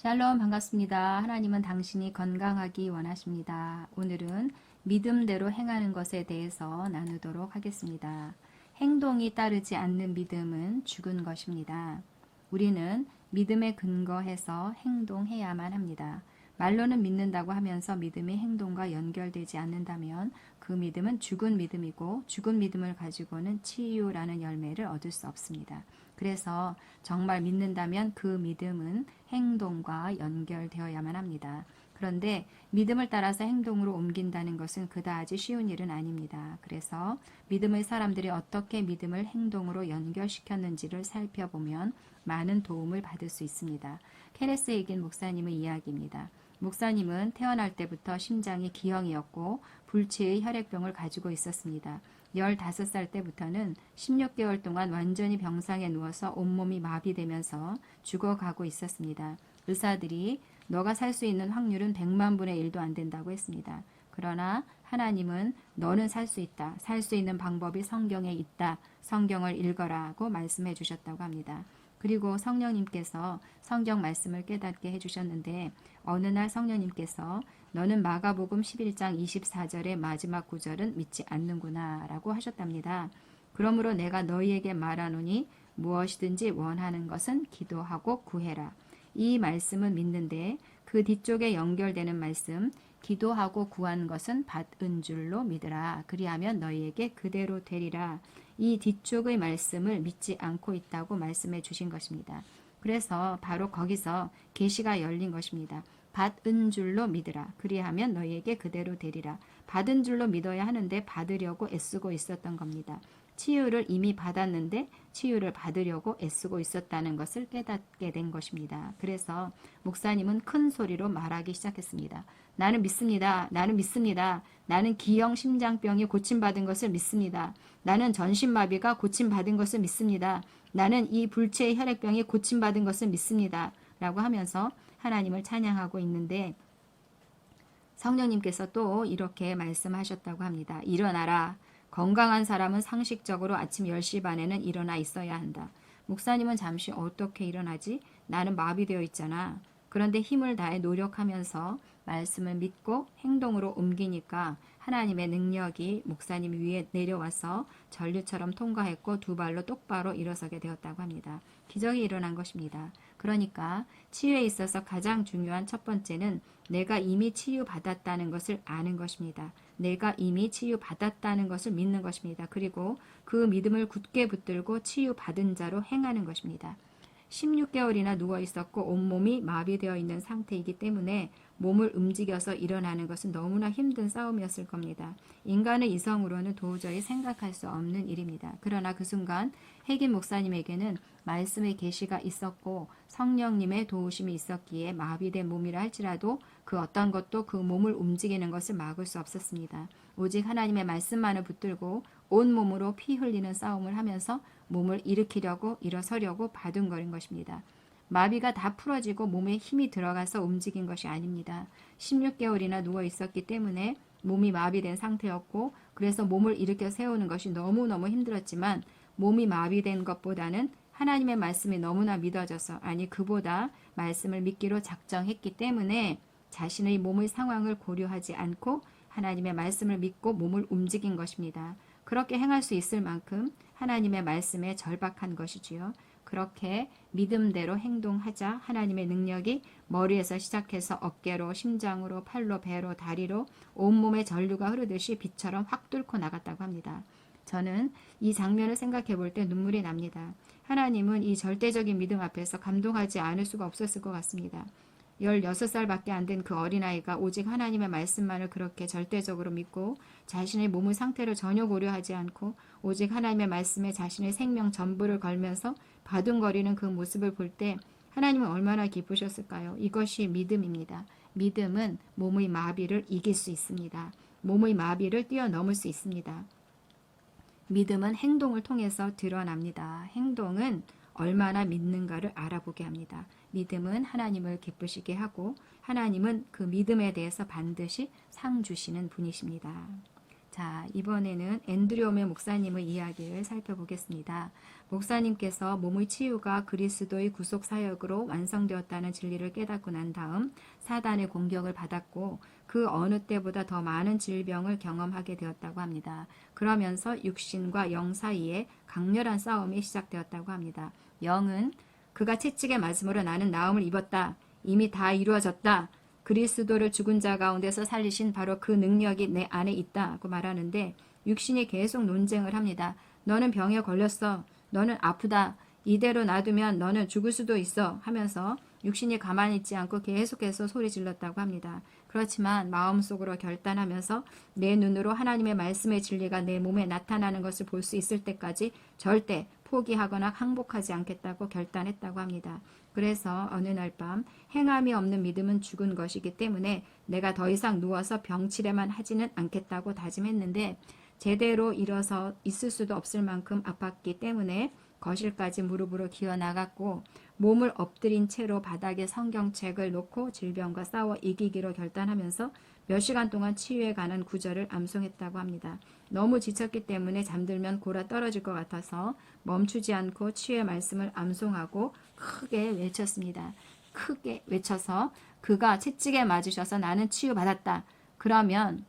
샬롬 반갑습니다. 하나님은 당신이 건강하기 원하십니다. 오늘은 믿음대로 행하는 것에 대해서 나누도록 하겠습니다. 행동이 따르지 않는 믿음은 죽은 것입니다. 우리는 믿음에 근거해서 행동해야만 합니다. 말로는 믿는다고 하면서 믿음이 행동과 연결되지 않는다면 그 믿음은 죽은 믿음이고 죽은 믿음을 가지고는 치유라는 열매를 얻을 수 없습니다. 그래서 정말 믿는다면 그 믿음은 행동과 연결되어야만 합니다. 그런데 믿음을 따라서 행동으로 옮긴다는 것은 그다지 쉬운 일은 아닙니다. 그래서 믿음의 사람들이 어떻게 믿음을 행동으로 연결시켰는지를 살펴보면 많은 도움을 받을 수 있습니다. 케네스 에긴 목사님의 이야기입니다. 목사님은 태어날 때부터 심장이 기형이었고 불치의 혈액병을 가지고 있었습니다. 15살 때부터는 16개월 동안 완전히 병상에 누워서 온몸이 마비되면서 죽어가고 있었습니다. 의사들이 너가 살 수 있는 확률은 100만 분의 1도 안 된다고 했습니다. 그러나 하나님은 너는 살 수 있다. 살 수 있는 방법이 성경에 있다. 성경을 읽어라고 말씀해 주셨다고 합니다. 그리고 성령님께서 성경 말씀을 깨닫게 해주셨는데 어느 날 성령님께서 너는 마가복음 11장 24절의 마지막 구절은 믿지 않는구나 라고 하셨답니다. 그러므로 내가 너희에게 말하노니 무엇이든지 원하는 것은 기도하고 구해라. 이 말씀은 믿는데 그 뒤쪽에 연결되는 말씀 기도하고 구한 것은 받은 줄로 믿으라. 그리하면 너희에게 그대로 되리라. 이 뒤쪽의 말씀을 믿지 않고 있다고 말씀해 주신 것입니다. 그래서 바로 거기서 계시가 열린 것입니다. 받은 줄로 믿으라. 그리하면 너희에게 그대로 되리라. 받은 줄로 믿어야 하는데 받으려고 애쓰고 있었던 겁니다. 치유를 이미 받았는데 치유를 받으려고 애쓰고 있었다는 것을 깨닫게 된 것입니다. 그래서 목사님은 큰 소리로 말하기 시작했습니다. 나는 믿습니다. 나는 믿습니다. 나는 기형 심장병이 고침받은 것을 믿습니다. 나는 전신마비가 고침받은 것을 믿습니다. 나는 이 불치의 혈액병이 고침받은 것을 믿습니다. 라고 하면서 하나님을 찬양하고 있는데 성령님께서 또 이렇게 말씀하셨다고 합니다. 일어나라. 건강한 사람은 상식적으로 아침 10시 반에는 일어나 있어야 한다. 목사님은 잠시 어떻게 일어나지? 나는 마비되어 있잖아. 그런데 힘을 다해 노력하면서 말씀을 믿고 행동으로 옮기니까 하나님의 능력이 목사님 위에 내려와서 전류처럼 통과했고 두 발로 똑바로 일어서게 되었다고 합니다. 기적이 일어난 것입니다. 그러니까 치유에 있어서 가장 중요한 첫 번째는 내가 이미 치유받았다는 것을 아는 것입니다. 내가 이미 치유받았다는 것을 믿는 것입니다. 그리고 그 믿음을 굳게 붙들고 치유받은 자로 행하는 것입니다. 16개월이나 누워 있었고 온몸이 마비되어 있는 상태이기 때문에 몸을 움직여서 일어나는 것은 너무나 힘든 싸움이었을 겁니다. 인간의 이성으로는 도저히 생각할 수 없는 일입니다. 그러나 그 순간 혜긴 목사님에게는 말씀의 계시가 있었고 성령님의 도우심이 있었기에 마비된 몸이라 할지라도 그 어떤 것도 그 몸을 움직이는 것을 막을 수 없었습니다. 오직 하나님의 말씀만을 붙들고 온 몸으로 피 흘리는 싸움을 하면서 몸을 일으키려고 일어서려고 바둥거린 것입니다. 마비가 다 풀어지고 몸에 힘이 들어가서 움직인 것이 아닙니다. 16개월이나 누워 있었기 때문에 몸이 마비된 상태였고 그래서 몸을 일으켜 세우는 것이 너무너무 힘들었지만 몸이 마비된 것보다는 하나님의 말씀이 너무나 믿어져서 아니 그보다 말씀을 믿기로 작정했기 때문에 자신의 몸의 상황을 고려하지 않고 하나님의 말씀을 믿고 몸을 움직인 것입니다. 그렇게 행할 수 있을 만큼 하나님의 말씀에 절박한 것이지요. 그렇게 믿음대로 행동하자 하나님의 능력이 머리에서 시작해서 어깨로 심장으로 팔로 배로 다리로 온몸에 전류가 흐르듯이 빛처럼 확 뚫고 나갔다고 합니다. 저는 이 장면을 생각해 볼 때 눈물이 납니다. 하나님은 이 절대적인 믿음 앞에서 감동하지 않을 수가 없었을 것 같습니다. 16살밖에 안 된 그 어린아이가 오직 하나님의 말씀만을 그렇게 절대적으로 믿고 자신의 몸의 상태를 전혀 고려하지 않고 오직 하나님의 말씀에 자신의 생명 전부를 걸면서 바둥거리는 그 모습을 볼 때 하나님은 얼마나 기쁘셨을까요? 이것이 믿음입니다. 믿음은 몸의 마비를 이길 수 있습니다. 몸의 마비를 뛰어넘을 수 있습니다. 믿음은 행동을 통해서 드러납니다. 행동은 얼마나 믿는가를 알아보게 합니다. 믿음은 하나님을 기쁘시게 하고 하나님은 그 믿음에 대해서 반드시 상 주시는 분이십니다. 자, 이번에는 앤드류오메 목사님의 이야기를 살펴보겠습니다. 목사님께서 몸의 치유가 그리스도의 구속 사역으로 완성되었다는 진리를 깨닫고 난 다음 사단의 공격을 받았고 그 어느 때보다 더 많은 질병을 경험하게 되었다고 합니다. 그러면서 육신과 영 사이에 강렬한 싸움이 시작되었다고 합니다. 영은 그가 채찍에 맞음으로 나는 나음을 입었다. 이미 다 이루어졌다. 그리스도를 죽은 자 가운데서 살리신 바로 그 능력이 내 안에 있다고 말하는데 육신이 계속 논쟁을 합니다. 너는 병에 걸렸어. 너는 아프다. 이대로 놔두면 너는 죽을 수도 있어 하면서 육신이 가만히 있지 않고 계속해서 소리 질렀다고 합니다. 그렇지만 마음속으로 결단하면서 내 눈으로 하나님의 말씀의 진리가 내 몸에 나타나는 것을 볼 수 있을 때까지 절대 포기하거나 항복하지 않겠다고 결단했다고 합니다. 그래서 어느 날 밤 행함이 없는 믿음은 죽은 것이기 때문에 내가 더 이상 누워서 병치레만 하지는 않겠다고 다짐했는데 제대로 일어서 있을 수도 없을 만큼 아팠기 때문에 거실까지 무릎으로 기어 나갔고 몸을 엎드린 채로 바닥에 성경책을 놓고 질병과 싸워 이기기로 결단하면서 몇 시간 동안 치유에 관한 구절을 암송했다고 합니다. 너무 지쳤기 때문에 잠들면 골아 떨어질 것 같아서 멈추지 않고 치유의 말씀을 암송하고 크게 외쳤습니다. 크게 외쳐서 그가 채찍에 맞으셔서 나는 치유받았다. 그러면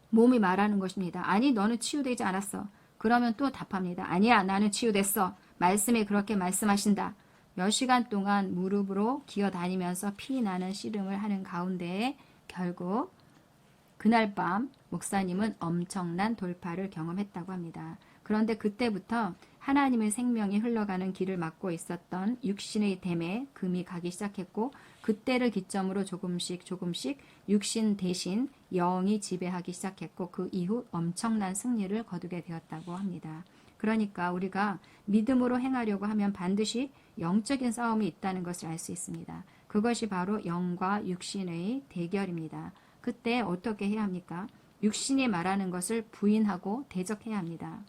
몸이 말하는 것입니다. 아니 너는 치유되지 않았어. 그러면 또 답합니다. 아니야 나는 치유됐어. 말씀이 그렇게 말씀하신다. 몇 시간 동안 무릎으로 기어다니면서 피 나는 씨름을 하는 가운데에 결국 그날 밤 목사님은 엄청난 돌파를 경험했다고 합니다. 그런데 그때부터 하나님의 생명이 흘러가는 길을 막고 있었던 육신의 댐에 금이 가기 시작했고 그때를 기점으로 조금씩 육신 대신 영이 지배하기 시작했고 그 이후 엄청난 승리를 거두게 되었다고 합니다. 그러니까 우리가 믿음으로 행하려고 하면 반드시 영적인 싸움이 있다는 것을 알 수 있습니다. 그것이 바로 영과 육신의 대결입니다. 그때 어떻게 해야 합니까? 육신이 말하는 것을 부인하고 대적해야 합니다.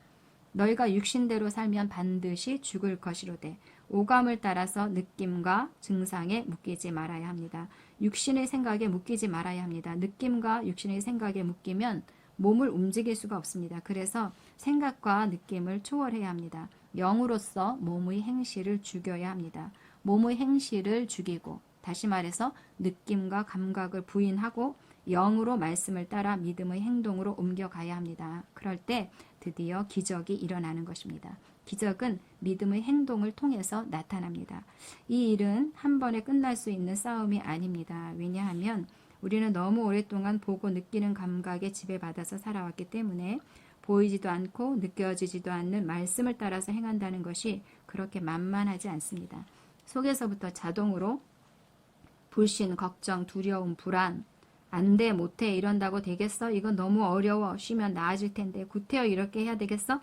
너희가 육신대로 살면 반드시 죽을 것이로되 오감을 따라서 느낌과 증상에 묶이지 말아야 합니다. 육신의 생각에 묶이지 말아야 합니다. 느낌과 육신의 생각에 묶이면 몸을 움직일 수가 없습니다. 그래서 생각과 느낌을 초월해야 합니다. 영으로서 몸의 행실을 죽여야 합니다. 몸의 행실을 죽이고 다시 말해서 느낌과 감각을 부인하고 영으로 말씀을 따라 믿음의 행동으로 옮겨가야 합니다. 그럴 때 드디어 기적이 일어나는 것입니다. 기적은 믿음의 행동을 통해서 나타납니다. 이 일은 한 번에 끝날 수 있는 싸움이 아닙니다. 왜냐하면 우리는 너무 오랫동안 보고 느끼는 감각에 지배받아서 살아왔기 때문에 보이지도 않고 느껴지지도 않는 말씀을 따라서 행한다는 것이 그렇게 만만하지 않습니다. 속에서부터 자동으로 불신, 걱정, 두려움, 불안, 안 돼, 못해, 이런다고 되겠어? 이건 너무 어려워. 쉬면 나아질 텐데. 구태여 이렇게 해야 되겠어?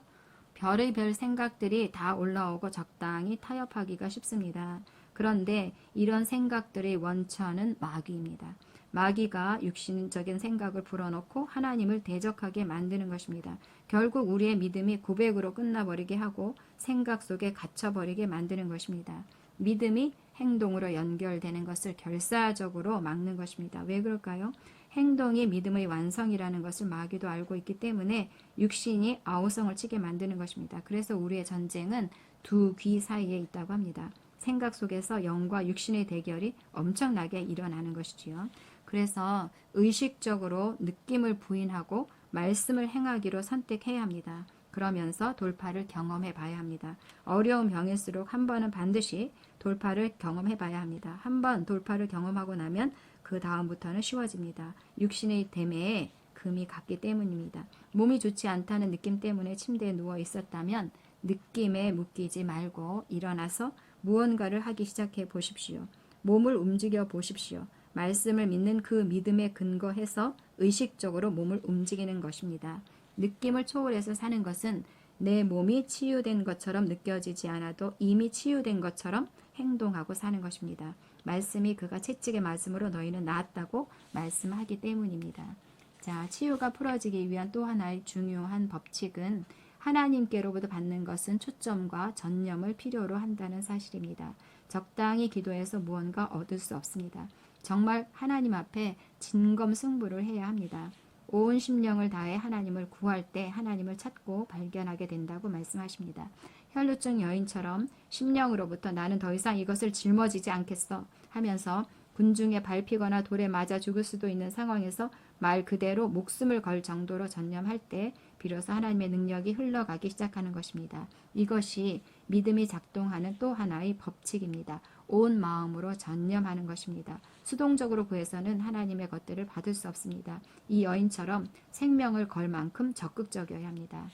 별의 별 생각들이 다 올라오고 적당히 타협하기가 쉽습니다. 그런데 이런 생각들의 원천은 마귀입니다. 마귀가 육신적인 생각을 불어넣고 하나님을 대적하게 만드는 것입니다. 결국 우리의 믿음이 고백으로 끝나버리게 하고 생각 속에 갇혀버리게 만드는 것입니다. 믿음이 행동으로 연결되는 것을 결사적으로 막는 것입니다. 왜 그럴까요? 행동이 믿음의 완성이라는 것을 마귀도 알고 있기 때문에 육신이 아우성을 치게 만드는 것입니다. 그래서 우리의 전쟁은 두 귀 사이에 있다고 합니다. 생각 속에서 영과 육신의 대결이 엄청나게 일어나는 것이지요. 그래서 의식적으로 느낌을 부인하고 말씀을 행하기로 선택해야 합니다. 그러면서 돌파를 경험해 봐야 합니다. 어려운 병일수록 한 번은 반드시 돌파를 경험해 봐야 합니다. 한 번 돌파를 경험하고 나면 그 다음부터는 쉬워집니다. 육신의 댐에 금이 갔기 때문입니다. 몸이 좋지 않다는 느낌 때문에 침대에 누워 있었다면 느낌에 묶이지 말고 일어나서 무언가를 하기 시작해 보십시오. 몸을 움직여 보십시오. 말씀을 믿는 그 믿음에 근거해서 의식적으로 몸을 움직이는 것입니다. 느낌을 초월해서 사는 것은 내 몸이 치유된 것처럼 느껴지지 않아도 이미 치유된 것처럼 행동하고 사는 것입니다. 말씀이 그가 채찍에 맞음으로 너희는 나았다고 말씀하기 때문입니다. 자, 치유가 풀어지기 위한 또 하나의 중요한 법칙은 하나님께로부터 받는 것은 초점과 전념을 필요로 한다는 사실입니다. 적당히 기도해서 무언가 얻을 수 없습니다. 정말 하나님 앞에 진검승부를 해야 합니다. 온 심령을 다해 하나님을 구할 때 하나님을 찾고 발견하게 된다고 말씀하십니다. 혈루증 여인처럼 심령으로부터 나는 더 이상 이것을 짊어지지 않겠어 하면서 군중에 밟히거나 돌에 맞아 죽을 수도 있는 상황에서 말 그대로 목숨을 걸 정도로 전념할 때 비로소 하나님의 능력이 흘러가기 시작하는 것입니다. 이것이 믿음이 작동하는 또 하나의 법칙입니다. 온 마음으로 전념하는 것입니다. 수동적으로 구해서는 하나님의 것들을 받을 수 없습니다. 이 여인처럼 생명을 걸 만큼 적극적이어야 합니다.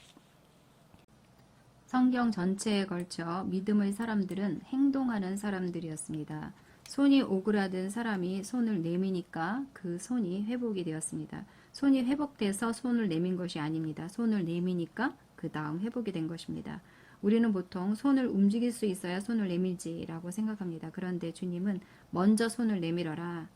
성경 전체에 걸쳐 믿음의 사람들은 행동하는 사람들이었습니다. 손이 오그라든 사람이 손을 내미니까 그 손이 회복이 되었습니다. 손이 회복돼서 손을 내민 것이 아닙니다. 손을 내미니까 그 다음 회복이 된 것입니다. 우리는 보통 손을 움직일 수 있어야 손을 내밀지라고 생각합니다. 그런데 주님은 먼저 손을 내밀어라.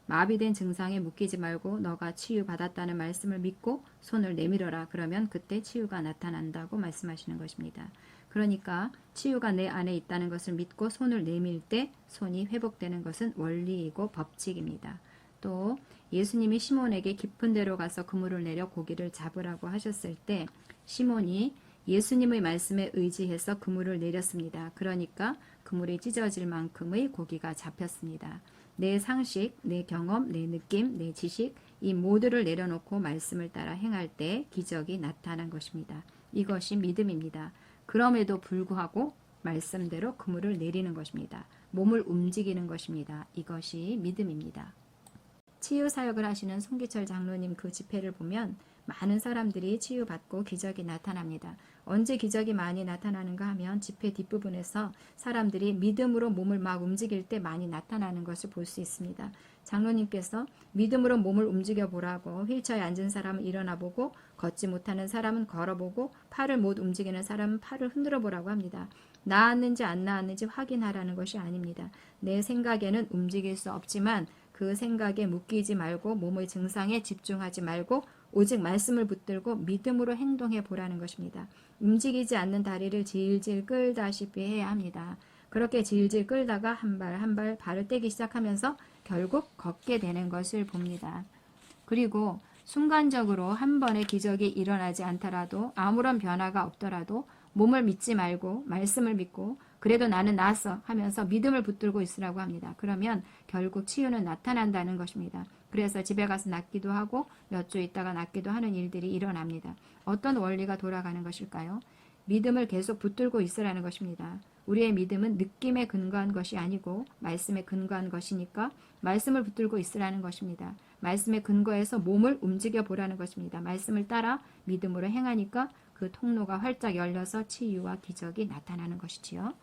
마비된 증상에 묶이지 말고 너가 치유받았다는 말씀을 믿고 손을 내밀어라. 그러면 그때 치유가 나타난다고 말씀하시는 것입니다. 그러니까 치유가 내 안에 있다는 것을 믿고 손을 내밀 때 손이 회복되는 것은 원리이고 법칙입니다. 또 예수님이 시몬에게 깊은 데로 가서 그물을 내려 고기를 잡으라고 하셨을 때 시몬이 예수님의 말씀에 의지해서 그물을 내렸습니다. 그러니까 그물이 찢어질 만큼의 고기가 잡혔습니다. 내 상식, 내 경험, 내 느낌, 내 지식 이 모두를 내려놓고 말씀을 따라 행할 때 기적이 나타난 것입니다. 이것이 믿음입니다. 그럼에도 불구하고 말씀대로 그물을 내리는 것입니다. 몸을 움직이는 것입니다. 이것이 믿음입니다. 치유 사역을 하시는 송기철 장로님 그 집회를 보면 많은 사람들이 치유받고 기적이 나타납니다. 언제 기적이 많이 나타나는가 하면 집회 뒷부분에서 사람들이 믿음으로 몸을 막 움직일 때 많이 나타나는 것을 볼 수 있습니다. 장로님께서 믿음으로 몸을 움직여 보라고 휠체어에 앉은 사람은 일어나 보고 걷지 못하는 사람은 걸어보고 팔을 못 움직이는 사람은 팔을 흔들어 보라고 합니다. 나았는지 안 나았는지 확인하라는 것이 아닙니다. 내 생각에는 움직일 수 없지만 그 생각에 묶이지 말고 몸의 증상에 집중하지 말고 오직 말씀을 붙들고 믿음으로 행동해 보라는 것입니다. 움직이지 않는 다리를 질질 끌다시피 해야 합니다. 그렇게 질질 끌다가 한 발 한 발 발을 떼기 시작하면서 결국 걷게 되는 것을 봅니다. 그리고 순간적으로 한 번의 기적이 일어나지 않더라도 아무런 변화가 없더라도 몸을 믿지 말고 말씀을 믿고 그래도 나는 나았어 하면서 믿음을 붙들고 있으라고 합니다. 그러면 결국 치유는 나타난다는 것입니다. 그래서 집에 가서 낫기도 하고 몇 주 있다가 낫기도 하는 일들이 일어납니다. 어떤 원리가 돌아가는 것일까요? 믿음을 계속 붙들고 있으라는 것입니다. 우리의 믿음은 느낌에 근거한 것이 아니고 말씀에 근거한 것이니까 말씀을 붙들고 있으라는 것입니다. 말씀에 근거해서 몸을 움직여 보라는 것입니다. 말씀을 따라 믿음으로 행하니까 그 통로가 활짝 열려서 치유와 기적이 나타나는 것이지요.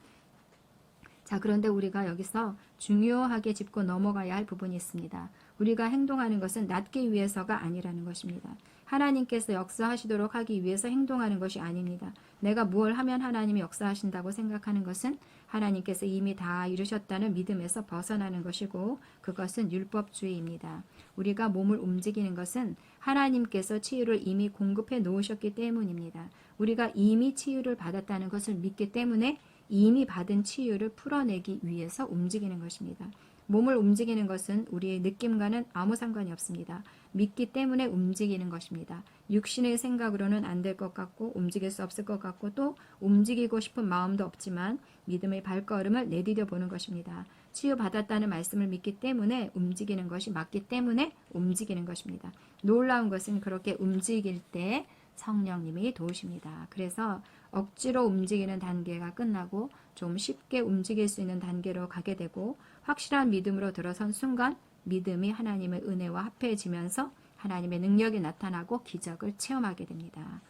자, 그런데 우리가 여기서 중요하게 짚고 넘어가야 할 부분이 있습니다. 우리가 행동하는 것은 낫기 위해서가 아니라는 것입니다. 하나님께서 역사하시도록 하기 위해서 행동하는 것이 아닙니다. 내가 무엇을 하면 하나님이 역사하신다고 생각하는 것은 하나님께서 이미 다 이루셨다는 믿음에서 벗어나는 것이고 그것은 율법주의입니다. 우리가 몸을 움직이는 것은 하나님께서 치유를 이미 공급해 놓으셨기 때문입니다. 우리가 이미 치유를 받았다는 것을 믿기 때문에 이미 받은 치유를 풀어내기 위해서 움직이는 것입니다. 몸을 움직이는 것은 우리의 느낌과는 아무 상관이 없습니다. 믿기 때문에 움직이는 것입니다. 육신의 생각으로는 안 될 것 같고 움직일 수 없을 것 같고 또 움직이고 싶은 마음도 없지만 믿음의 발걸음을 내디뎌 보는 것입니다. 치유받았다는 말씀을 믿기 때문에 움직이는 것이 맞기 때문에 움직이는 것입니다. 놀라운 것은 그렇게 움직일 때 성령님이 도우십니다. 그래서 억지로 움직이는 단계가 끝나고 좀 쉽게 움직일 수 있는 단계로 가게 되고 확실한 믿음으로 들어선 순간 믿음이 하나님의 은혜와 합해지면서 하나님의 능력이 나타나고 기적을 체험하게 됩니다.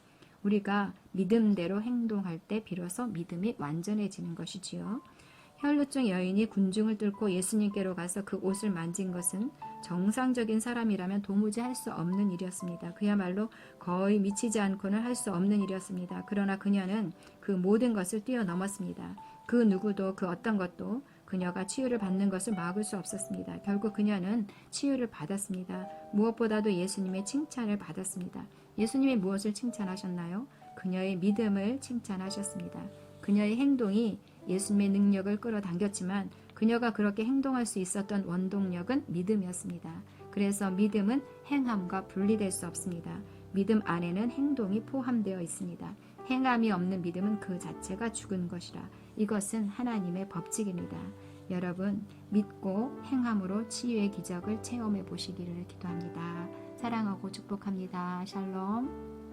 우리가 믿음대로 행동할 때 비로소 믿음이 완전해지는 것이지요. 혈루증 여인이 군중을 뚫고 예수님께로 가서 그 옷을 만진 것은 정상적인 사람이라면 도무지 할 수 없는 일이었습니다. 그야말로 거의 미치지 않고는 할 수 없는 일이었습니다. 그러나 그녀는 그 모든 것을 뛰어넘었습니다. 그 누구도 그 어떤 것도 그녀가 치유를 받는 것을 막을 수 없었습니다. 결국 그녀는 치유를 받았습니다. 무엇보다도 예수님의 칭찬을 받았습니다. 예수님이 무엇을 칭찬하셨나요? 그녀의 믿음을 칭찬하셨습니다. 그녀의 행동이 예수님의 능력을 끌어당겼지만 그녀가 그렇게 행동할 수 있었던 원동력은 믿음이었습니다. 그래서 믿음은 행함과 분리될 수 없습니다. 믿음 안에는 행동이 포함되어 있습니다. 행함이 없는 믿음은 그 자체가 죽은 것이라. 이것은 하나님의 법칙입니다. 여러분, 믿고 행함으로 치유의 기적을 체험해 보시기를 기도합니다. 사랑하고 축복합니다. 샬롬.